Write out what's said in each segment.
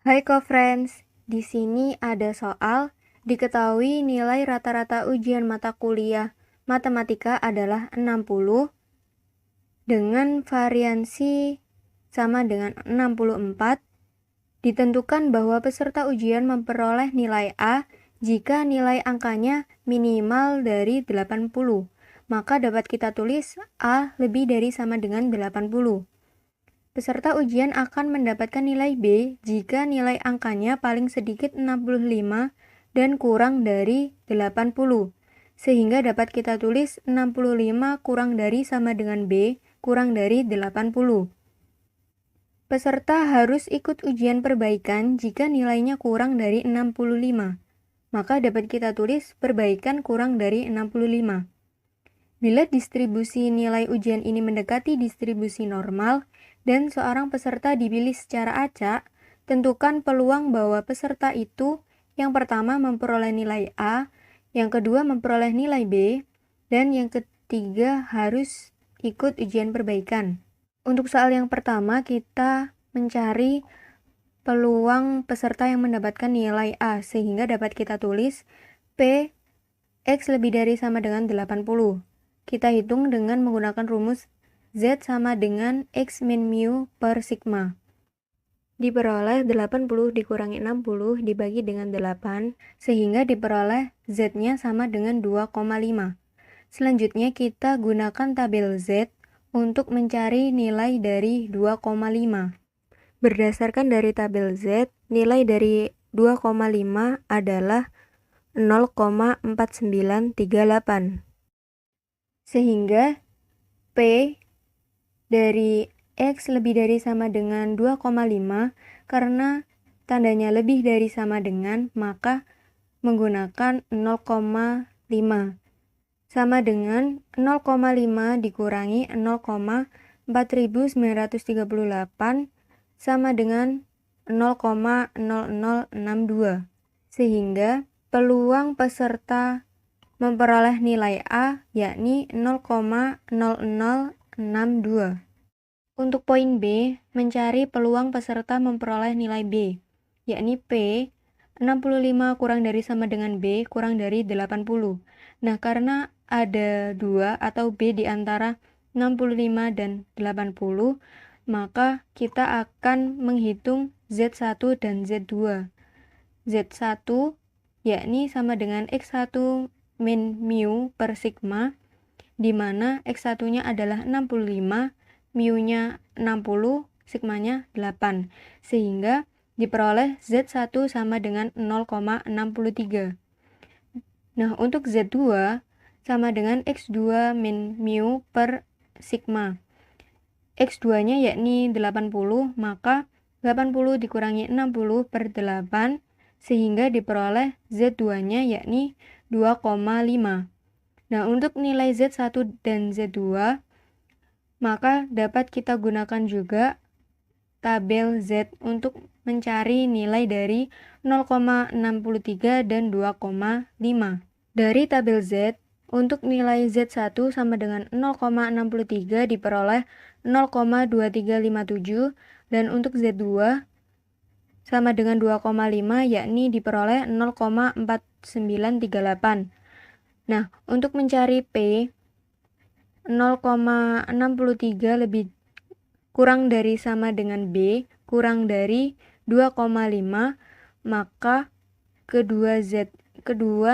Hai co-friends, di sini ada soal, diketahui nilai rata-rata ujian mata kuliah matematika adalah 60 dengan variansi sama dengan 64. Ditentukan bahwa peserta ujian memperoleh nilai A jika nilai angkanya minimal dari 80. Maka dapat kita tulis A lebih dari sama dengan 80. Peserta ujian akan mendapatkan nilai B jika nilai angkanya paling sedikit 65 dan kurang dari 80. Sehingga dapat kita tulis 65 kurang dari sama dengan B kurang dari 80. Peserta harus ikut ujian perbaikan jika nilainya kurang dari 65. Maka dapat kita tulis perbaikan kurang dari 65. Bila distribusi nilai ujian ini mendekati distribusi normal dan seorang peserta dipilih secara acak, tentukan peluang bahwa peserta itu yang pertama memperoleh nilai A, yang kedua memperoleh nilai B, dan yang ketiga harus ikut ujian perbaikan. Untuk soal yang pertama, kita mencari peluang peserta yang mendapatkan nilai A, sehingga dapat kita tulis P X lebih dari sama dengan 80. Kita hitung dengan menggunakan rumus Z sama dengan X min mu per sigma. Diperoleh 80 dikurangi 60 dibagi dengan 8, sehingga diperoleh Z-nya sama dengan 2,5. Selanjutnya kita gunakan tabel Z untuk mencari nilai dari 2,5. Berdasarkan dari tabel Z, nilai dari 2,5 adalah 0,4938. Sehingga P dari X lebih dari sama dengan 2,5 karena tandanya lebih dari sama dengan, maka menggunakan 0,5 sama dengan 0,5 dikurangi 0,4938 sama dengan 0,0062. Sehingga peluang peserta memperoleh nilai A yakni 0,0062. Untuk poin B, mencari peluang peserta memperoleh nilai B, yakni P 65 kurang dari sama dengan B kurang dari 80. Nah, karena ada 2 atau B di antara 65 dan 80, maka kita akan menghitung Z1 dan Z2. Z1 yakni sama dengan X1 min mu per sigma, di mana X1-nya adalah 65, mu-nya 60, sigmanya 8, sehingga diperoleh Z1 sama dengan 0,63. Nah, untuk Z2 sama dengan X2 min mu per sigma. X2-nya yakni 80, maka 80 dikurangi 60 per 8, sehingga diperoleh Z2-nya yakni 2,5. Nah, untuk nilai Z1 dan Z2, maka dapat kita gunakan juga tabel Z untuk mencari nilai dari 0,63 dan 2,5. Dari tabel Z, untuk nilai Z1 sama dengan 0,63 diperoleh 0,2357, dan untuk Z2 sama dengan 2,5 yakni diperoleh 0,4938. Nah, untuk mencari P 0,63 lebih kurang dari sama dengan B kurang dari 2,5, maka kedua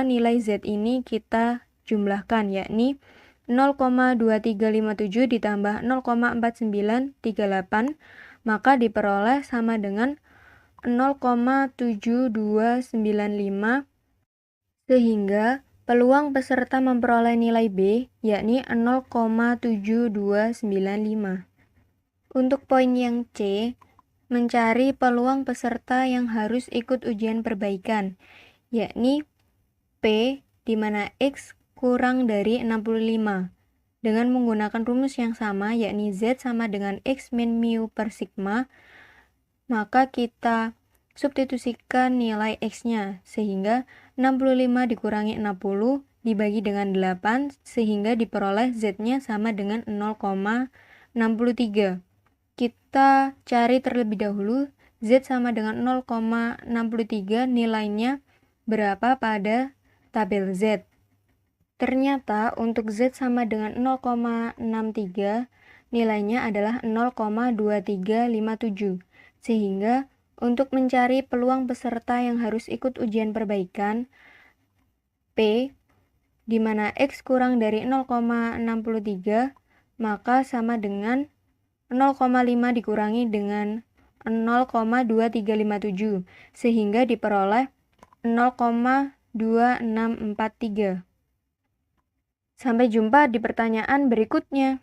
nilai Z ini kita jumlahkan, yakni 0,2357 ditambah 0,4938, maka diperoleh sama dengan 0,7295, sehingga peluang peserta memperoleh nilai B yakni 0,7295. Untuk poin yang C, mencari peluang peserta yang harus ikut ujian perbaikan, yakni P di mana X kurang dari 65. Dengan menggunakan rumus yang sama, yakni Z sama dengan X min mu per sigma, maka kita substitusikan nilai X-nya, sehingga 65 dikurangi 60 dibagi dengan 8, sehingga diperoleh Z-nya sama dengan 0,63. Kita cari terlebih dahulu Z sama dengan 0,63, nilainya berapa pada tabel Z. Ternyata untuk Z sama dengan 0,63, nilainya adalah 0,2357. Sehingga untuk mencari peluang peserta yang harus ikut ujian perbaikan P, di mana X kurang dari 0,63, maka sama dengan 0,5 dikurangi dengan 0,2357, sehingga diperoleh 0,2643. Sampai jumpa di pertanyaan berikutnya.